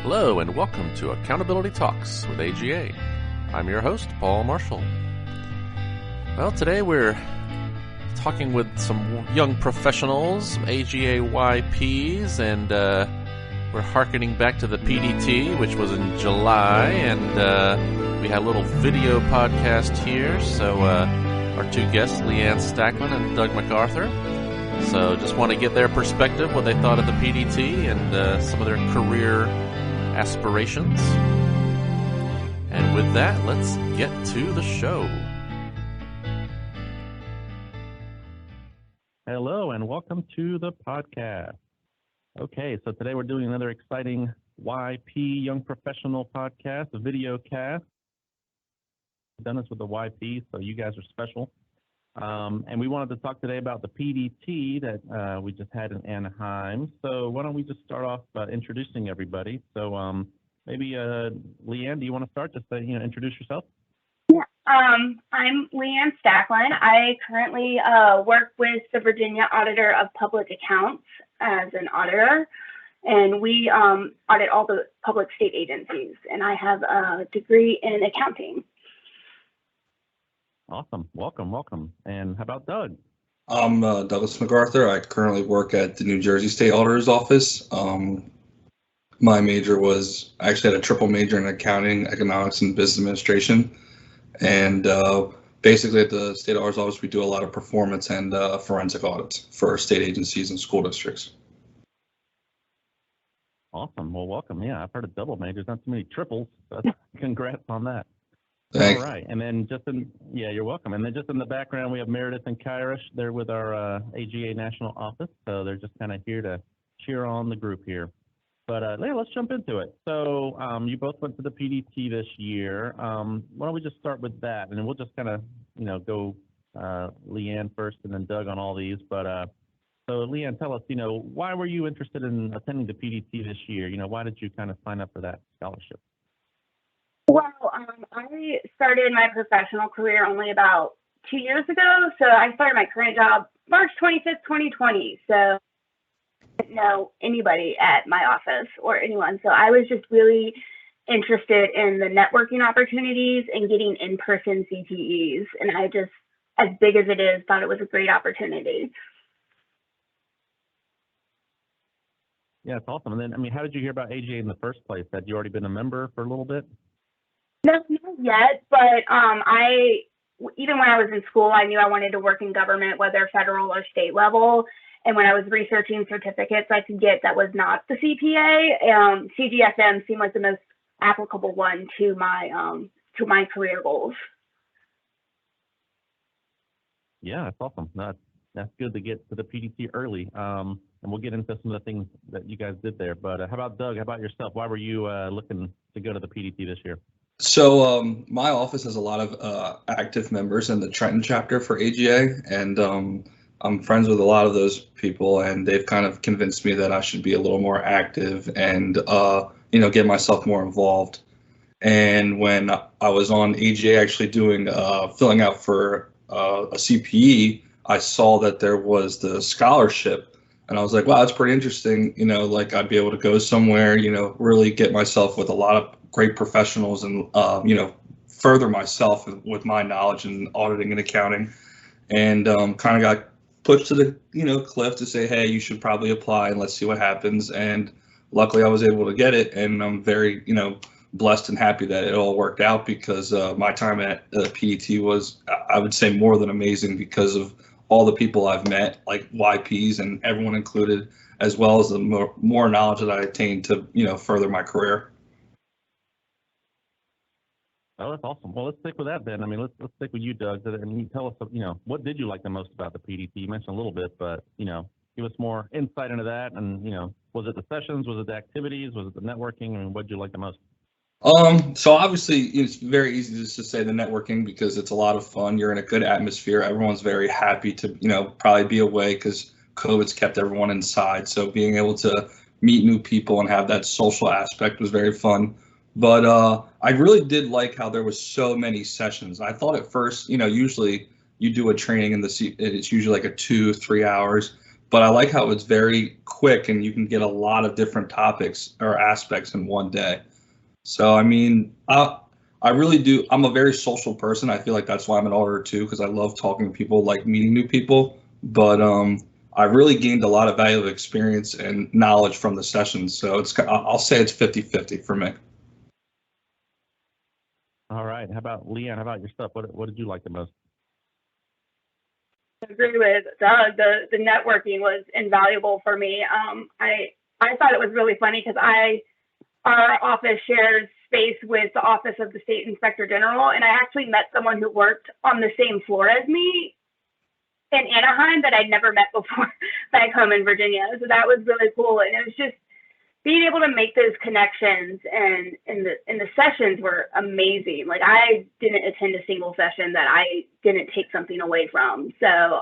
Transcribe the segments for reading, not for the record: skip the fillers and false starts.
Hello and welcome to Accountability Talks with AGA. I'm your host, Paul Marshall. Well, today we're talking with some young professionals, AGA YPs, and we're hearkening back to the PDT, which was in July, and we had a little video podcast here. So our two guests, Leigh Stacklin and Doug MacArthur. So just want to get their perspective, what they thought of the PDT, and some of their career aspirations. And with that, let's get to the show. Hello and welcome to the podcast. Okay, so today we're doing another exciting YP Young Professional podcast, a video cast. We've done this with the YP, so you guys are special. And we wanted to talk today about the PDT that we just had in Anaheim. So why don't we just start off by introducing everybody? So maybe Leigh, do you want to start? Just introduce yourself. Yeah, I'm Leigh Stacklin. I currently work with the Virginia Auditor of Public Accounts as an auditor, and we audit all the public state agencies. And I have a degree in accounting. Awesome. Welcome. And how about Doug? I'm Douglas MacArthur. I currently work at the New Jersey State Auditor's Office. My major I actually had a triple major in accounting, economics, and business administration. And basically at the State Auditor's Office, we do a lot of performance and forensic audits for state agencies and school districts. Awesome. Well, welcome. Yeah, I've heard of double majors, not too many triples. So congrats on that. Thanks. All right, and then you're welcome. And then just in the background, we have Meredith and Kyrish. They're with our AGA National Office, so they're just kind of here to cheer on the group here. But let's jump into it. So you both went to the PDT this year. Why don't we just start with that, and then we'll just kind of go Leigh first, and then Doug on all these. But so Leigh, tell us, why were you interested in attending the PDT this year? Why did you kind of sign up for that scholarship? Well, I started my professional career only about 2 years ago. So I started my current job March 25th, 2020. So I didn't know anybody at my office or anyone. So I was just really interested in the networking opportunities and getting in-person CTEs. And I just, as big as it is, thought it was a great opportunity. Yeah, it's awesome. And then, how did you hear about AGA in the first place? Had you already been a member for a little bit? No, not yet, but even when I was in school, I knew I wanted to work in government, whether federal or state level. And when I was researching certificates I could get that was not the CPA, CGSM seemed like the most applicable one to my career goals. Yeah, that's awesome. That's good to get to the PDT early. And we'll get into some of the things that you guys did there. But how about Doug? How about yourself? Why were you looking to go to the PDT this year? So my office has a lot of active members in the Trenton chapter for AGA, and I'm friends with a lot of those people, and they've kind of convinced me that I should be a little more active and get myself more involved. And when I was on AGA actually doing filling out for a CPE, I saw that there was the scholarship, and I was like, wow, that's pretty interesting. I'd be able to go somewhere, really get myself with a lot of great professionals and, further myself with my knowledge in auditing and accounting, and kind of got pushed to the, cliff to say, hey, you should probably apply and let's see what happens. And luckily I was able to get it. And I'm very, blessed and happy that it all worked out, because my time at PDT was, I would say, more than amazing because of all the people I've met, like YPs and everyone included, as well as the more knowledge that I attained to, further my career. Oh, that's awesome. Well, let's stick with that then. Let's stick with you, Doug. And you tell us, what did you like the most about the PDT? You mentioned a little bit, but, give us more insight into that. And, was it the sessions? Was it the activities? Was it the networking? What did you like the most? So obviously it's very easy just to say the networking, because it's a lot of fun. You're in a good atmosphere. Everyone's very happy to, probably be away because COVID's kept everyone inside. So being able to meet new people and have that social aspect was very fun. But I really did like how there was so many sessions. I thought at first, usually you do a training and it's usually like a 2-3 hours. but I like how it's very quick and you can get a lot of different topics or aspects in one day. So, I mean, I really do. I'm a very social person. I feel like that's why I'm an auditor too, because I love talking to people, like meeting new people. But I really gained a lot of valuable experience and knowledge from the sessions. So I'll say it's 50-50 for me. All right. How about Leanne? How about yourself? What did you like the most? I agree with Doug. The networking was invaluable for me. I thought it was really funny because our office shares space with the Office of the State Inspector General, and I actually met someone who worked on the same floor as me in Anaheim that I'd never met before back home in Virginia. So that was really cool, and it was just being able to make those connections, and the sessions were amazing. Like, I didn't attend a single session that I didn't take something away from. So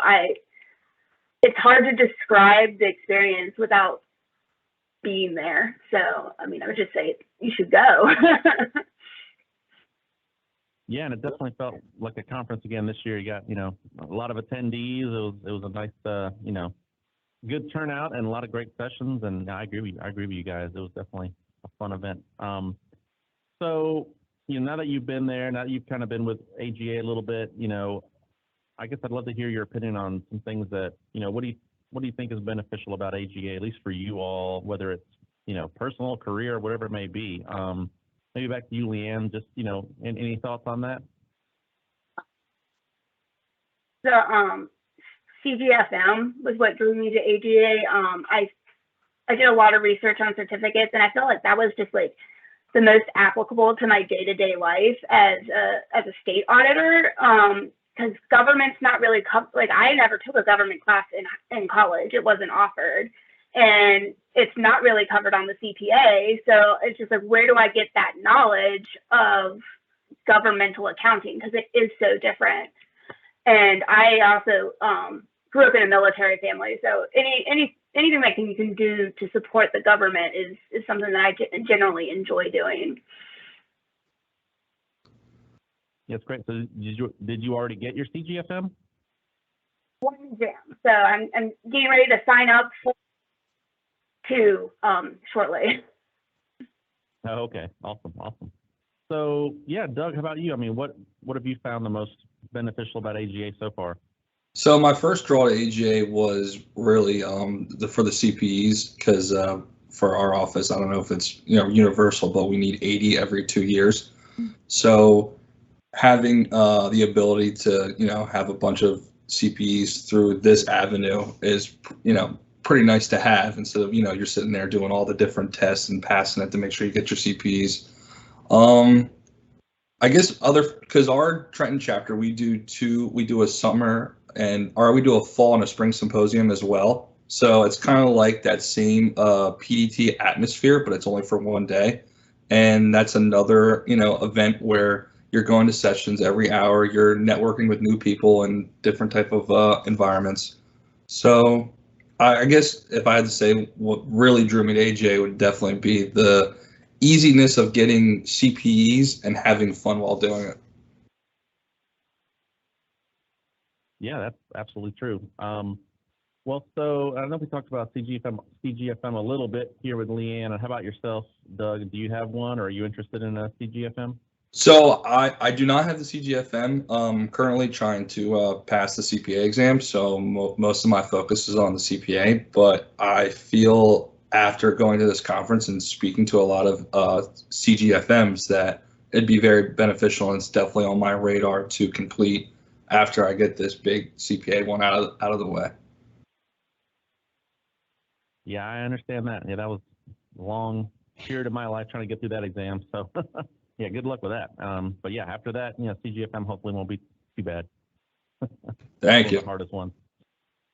it's hard to describe the experience without being there. So, I mean, I would just say you should go. Yeah, and it definitely felt like a conference again this year. You got, a lot of attendees. It was a nice, good turnout and a lot of great sessions. And I agree with you guys. It was definitely a fun event. So, now that you've been there, now that you've kind of been with AGA a little bit, I guess I'd love to hear your opinion on some things that, what do you think is beneficial about AGA, at least for you all, whether it's, personal, career, whatever it may be. Maybe back to you, Leanne, just, any thoughts on that? The CGFM was what drew me to AGA. I did a lot of research on certificates, and I felt like that was just like the most applicable to my day-to-day life as a state auditor. Because government's not really like, I never took a government class in college. It wasn't offered, and it's not really covered on the CPA. So it's just like, where do I get that knowledge of governmental accounting? Because it is so different. And I also grew up in a military family, so anything that you can do to support the government is something that I generally enjoy doing. That's great. So did you already get your CGFM? One exam. So I'm getting ready to sign up for two shortly. Oh, okay. Awesome. So yeah, Doug, how about you? I mean, what have you found the most beneficial about AGA so far? So my first draw to AGA was really for the CPEs, because for our office, I don't know if it's universal, but we need 80 every 2 years. So having the ability to have a bunch of CPEs through this avenue is pretty nice to have, instead of you're sitting there doing all the different tests and passing it to make sure you get your CPEs. I guess because our Trenton chapter, we do a summer we do a fall and a spring symposium as well. So it's kind of like that same PDT atmosphere, but it's only for one day. And that's another, event where you're going to sessions every hour, you're networking with new people and different type of environments. So I guess if I had to say what really drew me to AJ would definitely be the easiness of getting CPEs and having fun while doing it. Yeah, that's absolutely true. Well, so I know we talked about CGFM a little bit here with Leanne. How about yourself, Doug? Do you have one, or are you interested in a CGFM? So I do not have the CGFM. Currently trying to pass the CPA exam, so most of my focus is on the CPA. But I feel after going to this conference and speaking to a lot of CGFMs that it'd be very beneficial, and it's definitely on my radar to complete after I get this big CPA one out of the way. Yeah, I understand that. Yeah, that was a long period of my life trying to get through that exam. So yeah, good luck with that. But yeah, after that, CGFM hopefully won't be too bad. Thank you. The hardest one.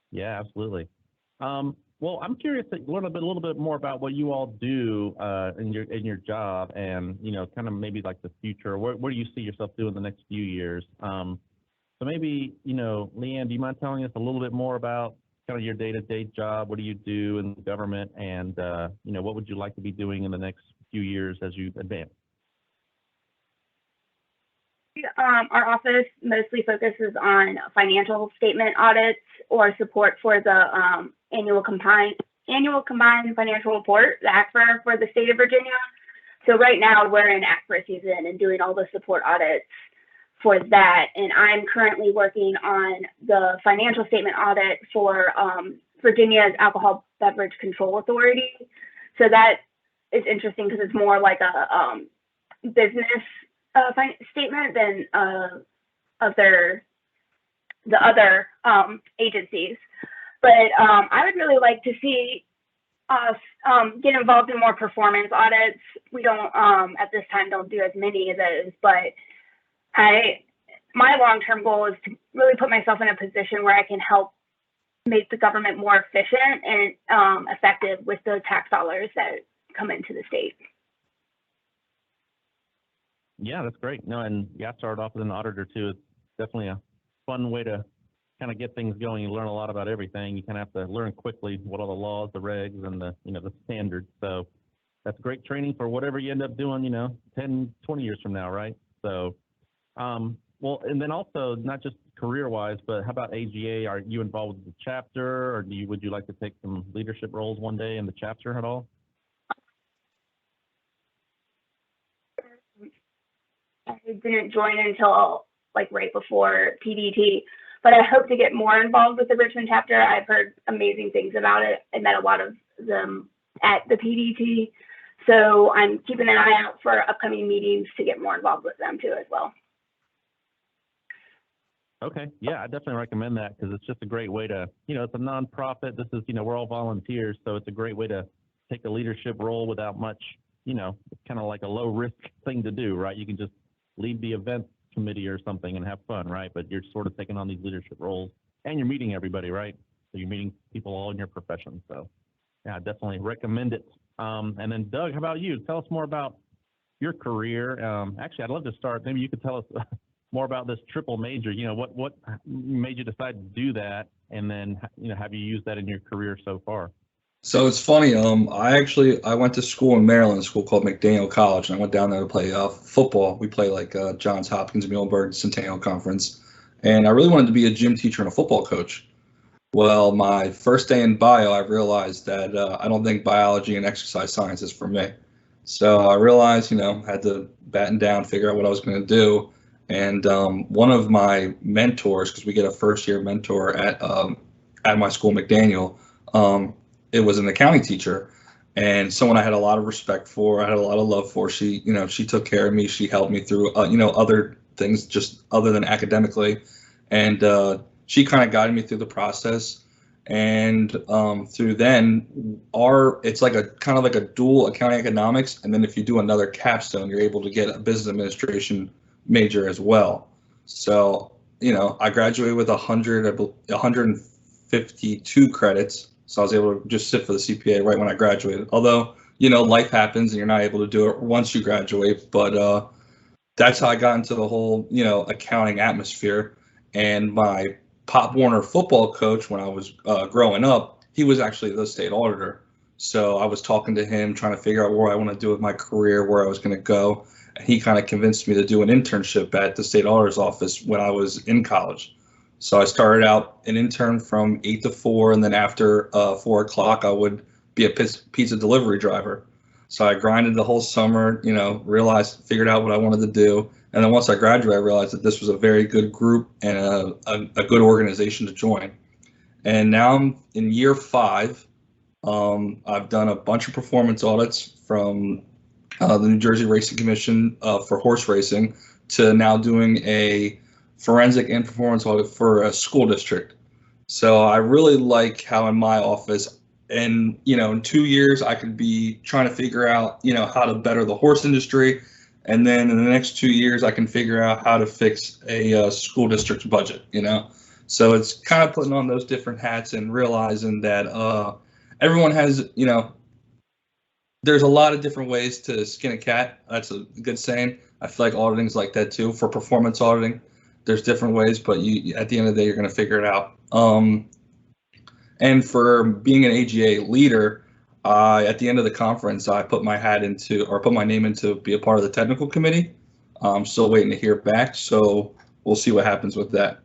Yeah, absolutely. Well, I'm curious to learn a little bit more about what you all do in your job, and kind of maybe like the future. Where do you see yourself doing the next few years? So maybe Leanne, do you mind telling us a little bit more about kind of your day-to-day job? What do you do in the government, and what would you like to be doing in the next few years as you advance? Our office mostly focuses on financial statement audits or support for the annual combined financial report, the ACFR for the state of Virginia. So right now we're in ACFR season and doing all the support audits for that. And I'm currently working on the financial statement audit for Virginia's Alcohol Beverage Control Authority. So that is interesting because it's more like a business statement than of the other agencies. But I would really like to see us get involved in more performance audits. We don't at this time don't do as many of those, but my long-term goal is to really put myself in a position where I can help make the government more efficient and effective with the tax dollars that come into the state. Yeah, that's great. No, and you started off with an auditor too. It's definitely a fun way to kind of get things going. You learn a lot about everything. You kind of have to learn quickly what all the laws, the regs, and the standards. So that's great training for whatever you end up doing, 10, 20 years from now, right? So, well, and then also not just career-wise, but how about AGA? Are you involved with the chapter, or would you like to take some leadership roles one day in the chapter at all? I didn't join until like right before PDT, but I hope to get more involved with the Richmond chapter. I've heard amazing things about it. I met a lot of them at the PDT, so I'm keeping an eye out for upcoming meetings to get more involved with them too as well. Okay, yeah, I definitely recommend that because it's just a great way to, it's a nonprofit. This is, we're all volunteers, so it's a great way to take a leadership role without much, it's kind of like a low risk thing to do, right? You can just lead the event committee or something and have fun, right? But you're sort of taking on these leadership roles and you're meeting everybody, right? So you're meeting people all in your profession. So yeah, I definitely recommend it. And then Doug, how about you? Tell us more about your career. Actually, I'd love to start. Maybe you could tell us more about this triple major. What made you decide to do that? And then, have you used that in your career so far? So it's funny. I went to school in Maryland, a school called McDaniel College, and I went down there to play football. We play like Johns Hopkins, Muhlenberg, Centennial Conference, and I really wanted to be a gym teacher and a football coach. Well, my first day in bio, I realized that I don't think biology and exercise science is for me. So I realized, had to batten down, figure out what I was going to do. And one of my mentors, because we get a first-year mentor at my school, McDaniel. It was an accounting teacher and someone I had a lot of respect for. I had a lot of love for. She took care of me. She helped me through, other things just other than academically. And she kind of guided me through the process. And through then, it's like kind of like a dual accounting economics. And then if you do another capstone, you're able to get a business administration major as well. So, I graduated with 152 credits. So I was able to just sit for the CPA right when I graduated. Although, life happens and you're not able to do it once you graduate. But that's how I got into the whole, accounting atmosphere. And my Pop Warner football coach when I was growing up, he was actually the state auditor. So I was talking to him, trying to figure out what I want to do with my career, where I was going to go. And he kind of convinced me to do an internship at the state auditor's office when I was in college. So I started out an intern from 8 to 4, and then after 4 o'clock, I would be a pizza delivery driver. So I grinded the whole summer, figured out what I wanted to do. And then once I graduated, I realized that this was a very good group and a good organization to join. And now I'm in year 5. I've done a bunch of performance audits from the New Jersey Racing Commission for horse racing to now doing a forensic and performance audit for a school district. So I really like how in my office, and in 2 years I could be trying to figure out how to better the horse industry, and then in the next 2 years I can figure out how to fix a school district's budget. So it's kind of putting on those different hats and realizing that everyone has there's a lot of different ways to skin a cat. That's a good saying. I feel like auditing's like that too. For performance auditing, there's different ways, but at the end of the day, you're going to figure it out. And for being an AGA leader, at the end of the conference, I put my name in to be a part of the technical committee. I'm still waiting to hear back, so we'll see what happens with that.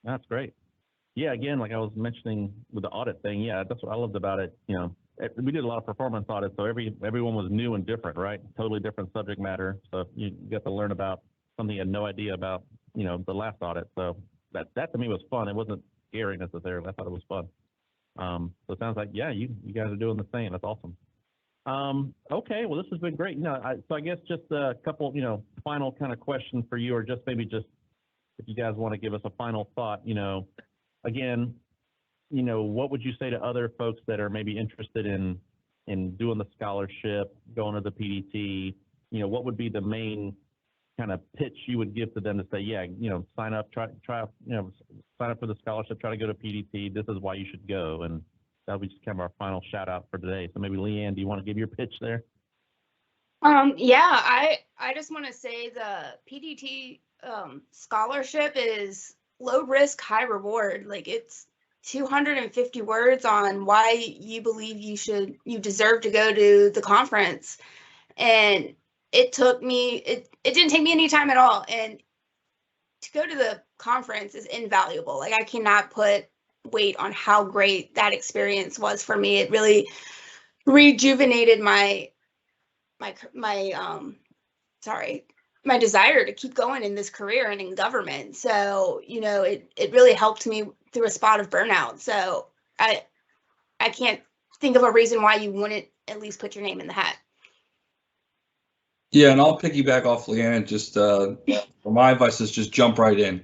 That's great. Yeah, again, like I was mentioning with the audit thing, yeah, that's what I loved about it. We did a lot of performance audits, so everyone was new and different, right? Totally different subject matter. So you get to learn about something you had no idea about, the last audit. So that to me was fun. It wasn't scary necessarily. I thought it was fun. So it sounds like, yeah, you guys are doing the same. That's awesome. Okay, well, this has been great. So I guess just a couple, final kind of questions for you, or just maybe just if you guys want to give us a final thought, again, what would you say to other folks that are maybe interested in doing the scholarship, going to the PDT? What would be the main kind of pitch you would give to them to say, yeah, sign up, try, sign up for the scholarship, try to go to PDT. This is why you should go. And that'll be just kind of our final shout out for today. So maybe Leanne, do you want to give your pitch there? Yeah, I just want to say the PDT scholarship is low risk, high reward. Like, it's 250 words on why you believe you deserve to go to the conference. And it didn't take me any time at all. And to go to the conference is invaluable. Like, I cannot put weight on how great that experience was for me. It really rejuvenated my desire to keep going in this career and in government. So, it really helped me through a spot of burnout. So I can't think of a reason why you wouldn't at least put your name in the hat. Yeah, and I'll piggyback off Leanne. Just for my advice is just jump right in.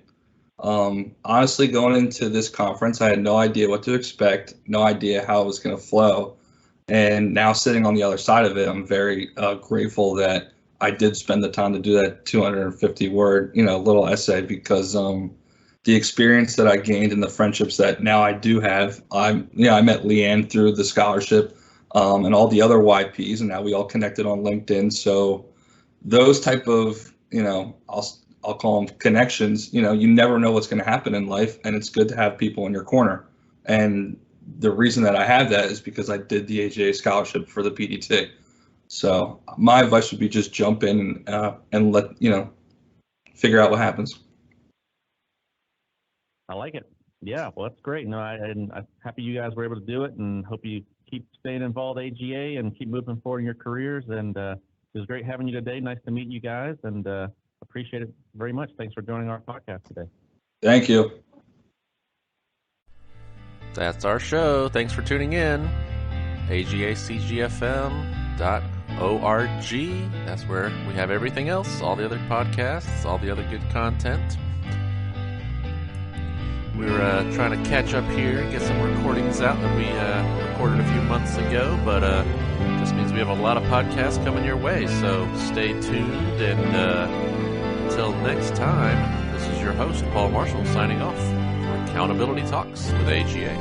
Honestly, going into this conference, I had no idea what to expect, no idea how it was going to flow. And now sitting on the other side of it, I'm very grateful that I did spend the time to do that 250 word, little essay, because the experience that I gained and the friendships that now I do have, I met Leanne through the scholarship and all the other YPs, and now we all connected on LinkedIn. So those type of, I'll call them connections, you never know what's going to happen in life, and it's good to have people in your corner. And the reason that I have that is because I did the AGA scholarship for the PDT. So my advice would be just jump in and let, figure out what happens. I like it. Yeah, well, that's great. I'm happy you guys were able to do it, and hope you keep staying involved with AGA and keep moving forward in your careers. And it was great having you today. Nice to meet you guys, and appreciate it very much. Thanks for joining our podcast today. Thank you. That's our show. Thanks for tuning in. AGACGFM.org. That's where we have everything else, all the other podcasts, all the other good content. We're trying to catch up here, get some recordings out that we recorded a few months ago, but just means we have a lot of podcasts coming your way, so stay tuned, and until next time, this is your host, Paul Marshall, signing off for Accountability Talks with AGA.